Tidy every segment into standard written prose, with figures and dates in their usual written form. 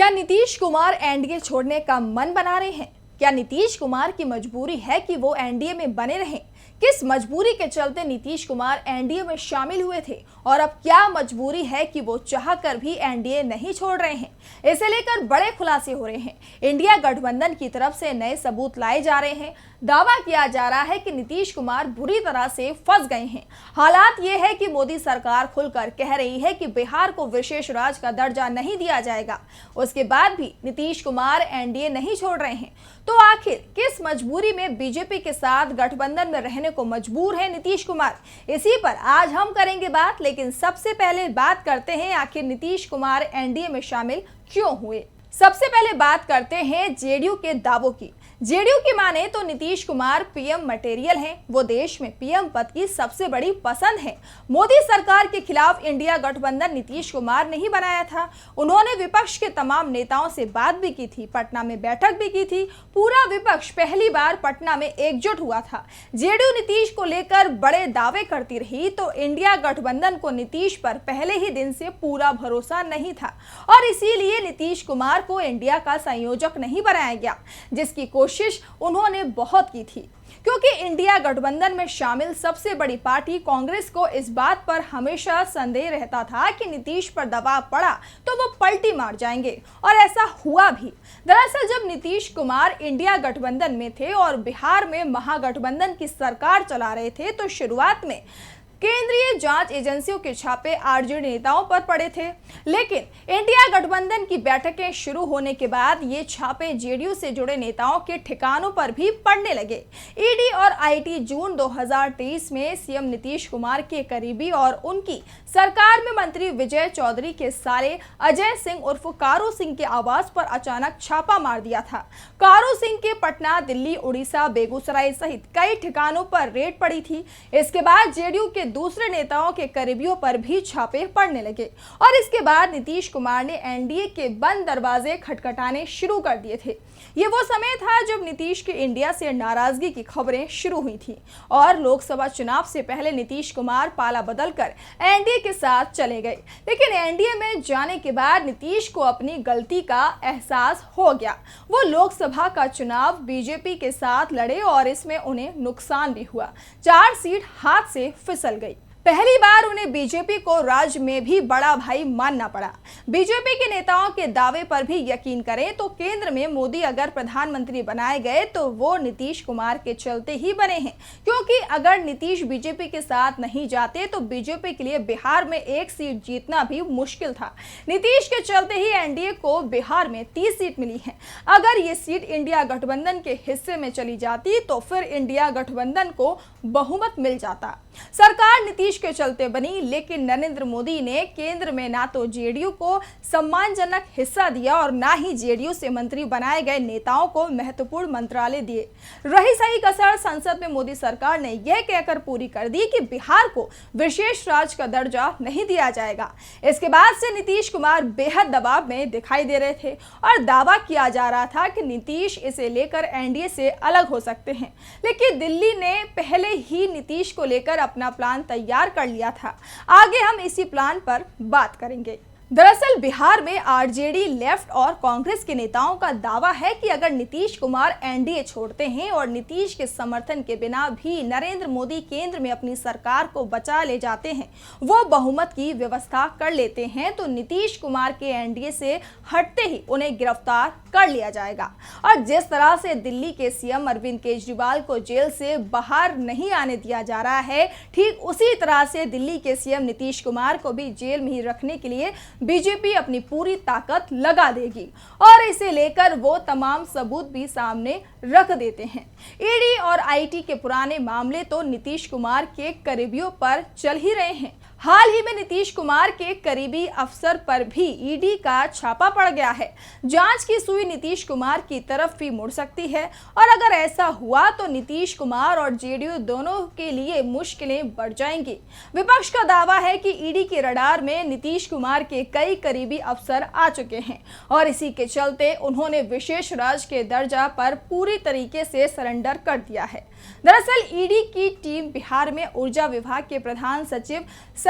क्या नीतीश कुमार एनडीए छोड़ने का मन बना रहे हैं? क्या नीतीश कुमार की मजबूरी है कि वो एनडीए में बने रहें? किस मजबूरी के चलते नीतीश कुमार एनडीए में शामिल हुए थे और अब क्या मजबूरी है कि वो चाहकर भी एनडीए नहीं छोड़ रहे हैं? इसे लेकर बड़े खुलासे हो रहे हैं। इंडिया गठबंधन की तरफ से नए सबूत लाए जा रहे हैं। दावा किया जा रहा है कि नीतीश कुमार बुरी तरह से फंस गए हैं। हालात ये है कि मोदी सरकार खुलकर कह रही है कि बिहार को विशेष राज्य का दर्जा नहीं दिया जाएगा। उसके बाद भी नीतीश कुमार एनडीए नहीं छोड़ रहे हैं। तो आखिर किस मजबूरी में बीजेपी के साथ गठबंधन में रहने को मजबूर है नीतीश कुमार? इसी पर आज हम करेंगे बात, लेकिन सबसे पहले बात करते हैं आखिर नीतीश कुमार एनडीए में शामिल क्यों हुए। सबसे पहले बात करते हैं जेडीयू के दावों की। जेडीयू की माने तो नीतीश कुमार पीएम मटेरियल हैं। वो देश में पीएम पद की सबसे बड़ी पसंद है। मोदी सरकार के खिलाफ इंडिया गठबंधन नीतीश कुमार ने ही बनाया था। उन्होंने विपक्ष के तमाम नेताओं से बात भी की थी, पटना में बैठक भी की थी। पूरा विपक्ष पहली बार पटना में एकजुट हुआ था। जेडीयू नीतीश को लेकर बड़े दावे करती रही तो इंडिया गठबंधन को नीतीश पर पहले ही दिन से पूरा भरोसा नहीं था और इसीलिए नीतीश कुमार को इंडिया का संयोजक नहीं बनाया गया, जिसकी कोशिश उन्होंने बहुत की थी। क्योंकि इंडिया गठबंधन में शामिल सबसे बड़ी पार्टी कांग्रेस को इस बात पर हमेशा संदेह रहता था कि नीतीश पर दबाव पड़ा तो वो पलटी मार जाएंगे, और ऐसा हुआ भी। दरअसल जब नीतीश कुमार इंडिया गठबंधन में थे और बिहार में महागठबंधन की सरकार चला रहे थे तो शुरुआत में केंद्रीय जांच एजेंसियों के छापे आरजेडी नेताओं पर पड़े थे, लेकिन इंडिया गठबंधन की बैठकें शुरू होने के बाद ये छापे जेडीयू से जुड़े नेताओं के ठिकानों पर भी पड़ने लगे। ईडी और आईटी जून 2023 में सीएम नीतीश कुमार के करीबी और उनकी सरकार में मंत्री विजय चौधरी के साले अजय सिंह उर्फ कारू सिंह के आवास पर अचानक छापा मार दिया था। कारू सिंह के पटना, दिल्ली, उड़ीसा, बेगूसराय सहित कई ठिकानों पर रेड पड़ी थी। इसके बाद जेडीयू के दूसरे नेताओं के करीबियों पर भी छापे पड़ने लगे और इसके बाद नीतीश कुमार ने एनडीए के बंद दरवाजे खटखटाने शुरू कर दिए थे। ये वो समय था जब नीतीश के इंडिया से नाराजगी की खबरें शुरू हुई थी और लोकसभा चुनाव से पहले नीतीश कुमार पाला बदलकर एनडीए के साथ चले गए। लेकिन एनडीए में जाने के बाद नीतीश को अपनी गलती का एहसास हो गया। वो लोकसभा का चुनाव बीजेपी के साथ लड़े और इसमें उन्हें नुकसान भी हुआ। 4 सीट हाथ से फिसल गई। पहली बार उन्हें बीजेपी को राज्य में भी बड़ा भाई मानना पड़ा। बीजेपी के नेताओं के दावे पर भी यकीन करें तो केंद्र में मोदी अगर प्रधानमंत्री बनाए गए तो वो नीतीश कुमार के चलते ही बने हैं, क्योंकि अगर नीतीश बीजेपी के साथ नहीं जाते तो बीजेपी के लिए बिहार में 1 सीट जीतना भी मुश्किल था। नीतीश के चलते ही एनडीए को बिहार में 30 सीट मिली है। अगर ये सीट इंडिया गठबंधन के हिस्से में चली जाती तो फिर इंडिया गठबंधन को बहुमत मिल जाता। सरकार नीतीश के चलते बनी, लेकिन नरेंद्र मोदी ने केंद्र में ना तो जेडीयू को सम्मानजनक हिस्सा दिया और ना ही जेडीयू से मंत्री बनाए गए नेताओं को महत्वपूर्ण मंत्रालय दिए। रही सही कसर संसद में मोदी सरकार ने यह कहकर पूरी कर दी कि बिहार को विशेष राज्य का दर्जा नहीं दिया जाएगा। इसके बाद से नीतीश कुमार बेहद दबाव में दिखाई दे रहे थे और दावा किया जा रहा था कि नीतीश इसे लेकर एनडीए से अलग हो सकते हैं, लेकिन दिल्ली ने पहले ही नीतीश को लेकर अपना प्लान तैयार कर लिया था। आगे हम इसी प्लान पर बात करेंगे। दरअसल बिहार में आरजेडी, लेफ्ट और कांग्रेस के नेताओं का दावा है कि अगर नीतीश कुमार एनडीए छोड़ते हैं और नीतीश के समर्थन के बिना भी नरेंद्र मोदी केंद्र में अपनी सरकार को बचा ले जाते हैं, वो बहुमत की व्यवस्था कर लेते हैं, तो नीतीश कुमार के एनडीए से हटते ही उन्हें गिरफ्तार कर लिया जाएगा। और जिस तरह से दिल्ली के सीएम अरविंद केजरीवाल को जेल से बाहर नहीं आने दिया जा रहा है, ठीक उसी तरह से दिल्ली के सीएम नीतीश कुमार को भी जेल में ही रखने के लिए बीजेपी अपनी पूरी ताकत लगा देगी और इसे लेकर वो तमाम सबूत भी सामने रख देते हैं। ईडी और आईटी के पुराने मामले तो नीतीश कुमार के करीबियों पर चल ही रहे हैं। हाल ही में नीतीश कुमार के करीबी अफसर पर भी ईडी का छापा पड़ गया है। जांच की सुई नीतीश कुमार की तरफ भी मुड़ सकती है और अगर ऐसा हुआ तो नीतीश कुमार और जेडीयू दोनों के लिए मुश्किलें बढ़ जाएंगी। विपक्ष का दावा है कि ईडी के रडार में नीतीश कुमार के कई करीबी अफसर आ चुके हैं और इसी के चलते उन्होंने विशेष राज्य के दर्जा पर पूरी तरीके से सरेंडर कर दिया है। दरअसल ईडी की टीम बिहार में ऊर्जा विभाग के प्रधान सचिव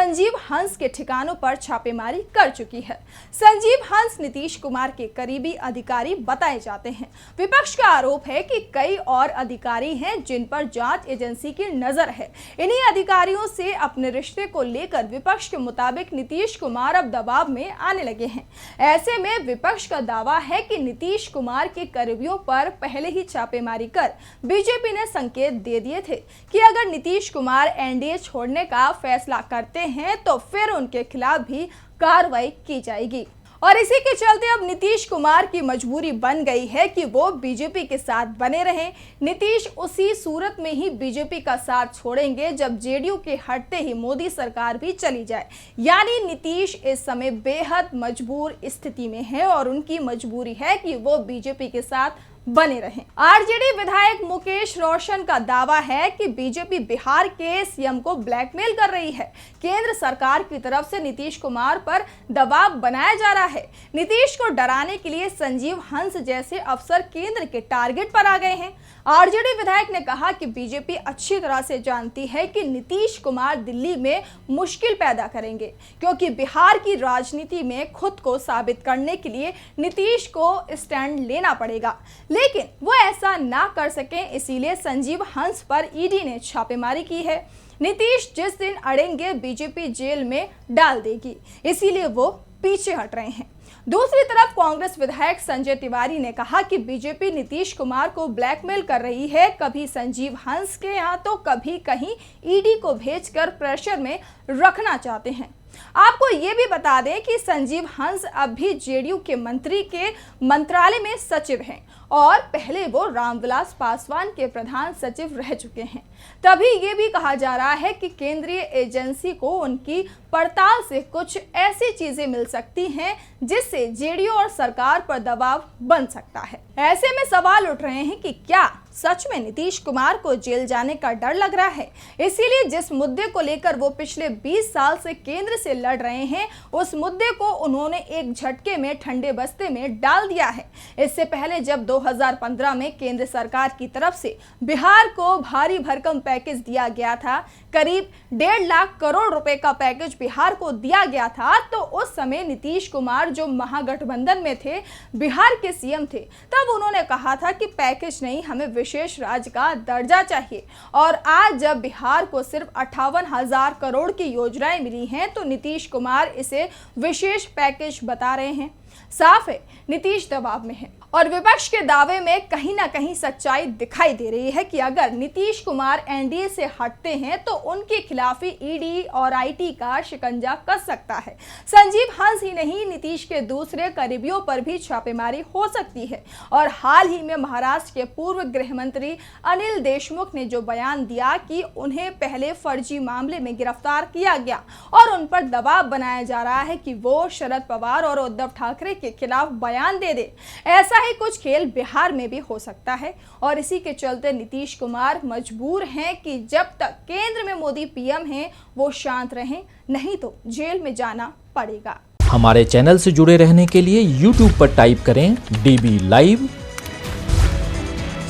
संजीव हंस के ठिकानों पर छापेमारी कर चुकी है। संजीव हंस नीतीश कुमार के करीबी अधिकारी बताए जाते हैं। विपक्ष का आरोप है कि कई और अधिकारी हैं जिन पर जांच एजेंसी की नजर है। इन्हीं अधिकारियों से अपने रिश्ते को लेकर विपक्ष के मुताबिक नीतीश कुमार अब दबाव में आने लगे हैं। ऐसे में विपक्ष का दावा है कि नीतीश कुमार के करीबियों पर पहले ही छापेमारी कर बीजेपी ने संकेत दे दिए थे कि अगर नीतीश कुमार एनडीए छोड़ने का फैसला करते हैं तो फिर उनके खिलाफ भी कार्रवाई की जाएगी। और इसी के चलते अब नीतीश कुमार की मजबूरी बन गई है कि वो बीजेपी के साथ बने रहें। नीतीश उसी सूरत में ही बीजेपी का साथ छोड़ेंगे जब जेडीयू के हटते ही मोदी सरकार भी चली जाए। यानी नीतीश इस समय बेहद मजबूर स्थिति में है और उनकी मजबूरी है कि वो बीजेपी के साथ बने रहें। आरजेडी विधायक मुकेश रोशन का दावा है कि बीजेपी बिहार के सीएम को ब्लैकमेल कर रही है। केंद्र सरकार की तरफ से नीतीश कुमार पर दबाव बनाया जा रहा है। नीतीश को डराने के लिए संजीव हंस जैसे अफसर केंद्र के टारगेट पर आ गए हैं। आरजेडी विधायक ने कहा कि बीजेपी अच्छी तरह से जानती है कि नीतीश कुमार दिल्ली में मुश्किल पैदा करेंगे, क्योंकि बिहार की राजनीति में खुद को साबित करने के लिए नीतीश को स्टैंड लेना पड़ेगा, लेकिन वो ऐसा ना कर सकें, इसीलिए संजीव हंस पर ईडी ने छापेमारी की है। नीतीश जिस दिन अड़ेंगे बीजेपी जेल में डाल देगी, इसीलिए वो पीछे हट रहे हैं। दूसरी तरफ कांग्रेस विधायक संजय तिवारी ने कहा कि बीजेपी नीतीश कुमार को ब्लैकमेल कर रही है, कभी संजीव हंस के यहाँ तो कभी कहीं ईडी को भेजकर प्रेशर में रखना चाहते हैं। आपको ये भी बता दें कि संजीव हंस अब भी जेडीयू के मंत्री के मंत्रालय में सचिव हैं और पहले वो रामविलास पासवान के प्रधान सचिव रह चुके हैं। तभी ये भी कहा जा रहा है कि केंद्रीय एजेंसी को उनकी पड़ताल से कुछ ऐसी चीजें मिल सकती हैं जिससे जेडीयू और सरकार पर दबाव बन सकता है। ऐसे में सवाल उठ रहे हैं कि क्या सच में नीतीश कुमार को जेल जाने का डर लग रहा है। इसीलिए जिस मुद्दे को लेकर वो पिछले 20 साल से केंद्र से लड़ रहे हैं, उस मुद्दे को उन्होंने एक झटके में ठंडे बस्ते में डाल दिया है। इससे पहले जब 2015 में केंद्र सरकार की तरफ से बिहार को भारी भरकम पैकेज दिया गया था, करीब 1.5 लाख करोड़ रुपए का पैकेज बिहार को दिया गया था, तो उस समय नीतीश कुमार जो महागठबंधन में थे, बिहार के सीएम थे, तब उन्होंने कहा था कि पैकेज नहीं, हमें विशेष राज्य का दर्जा चाहिए। और आज जब बिहार को सिर्फ 58,000 करोड़ की योजनाएं मिली हैं, तो नीतीश कुमार इसे विशेष पैकेज बता रहे हैं। साफ है नीतीश दबाव में है और विपक्ष के दावे में कहीं ना कहीं सच्चाई दिखाई दे रही है कि अगर नीतीश कुमार एनडीए से हटते हैं तो उनके खिलाफ ईडी और आईटी का शिकंजा कस सकता है। संजीव हंस ही नहीं, नीतीश के दूसरे करीबियों पर भी छापेमारी हो सकती है। और हाल ही में महाराष्ट्र के पूर्व गृह मंत्री अनिल देशमुख ने जो बयान दिया कि उन्हें पहले फर्जी मामले में गिरफ्तार किया गया और उन पर दबाव बनाया जा रहा है कि वो शरद पवार और उद्धव ठाकरे के खिलाफ बयान दे दे, ऐसा ही कुछ खेल बिहार में भी हो सकता है। और इसी के चलते नीतीश कुमार मजबूर हैं कि जब तक केंद्र में मोदी पीएम हैं वो शांत रहें, नहीं तो जेल में जाना पड़ेगा। हमारे चैनल से जुड़े रहने के लिए YouTube पर टाइप करें DB लाइव,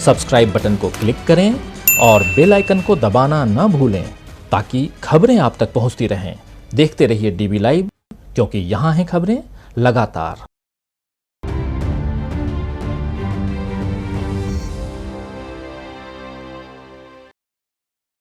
सब्सक्राइब बटन को क्लिक करें और बेल आइकन को दबाना न भूलें ताकि खबरें आप तक पहुंचती रहें। देखते रहिए DB लाइव, क्योंकि यहाँ हैं खबरें लगातार।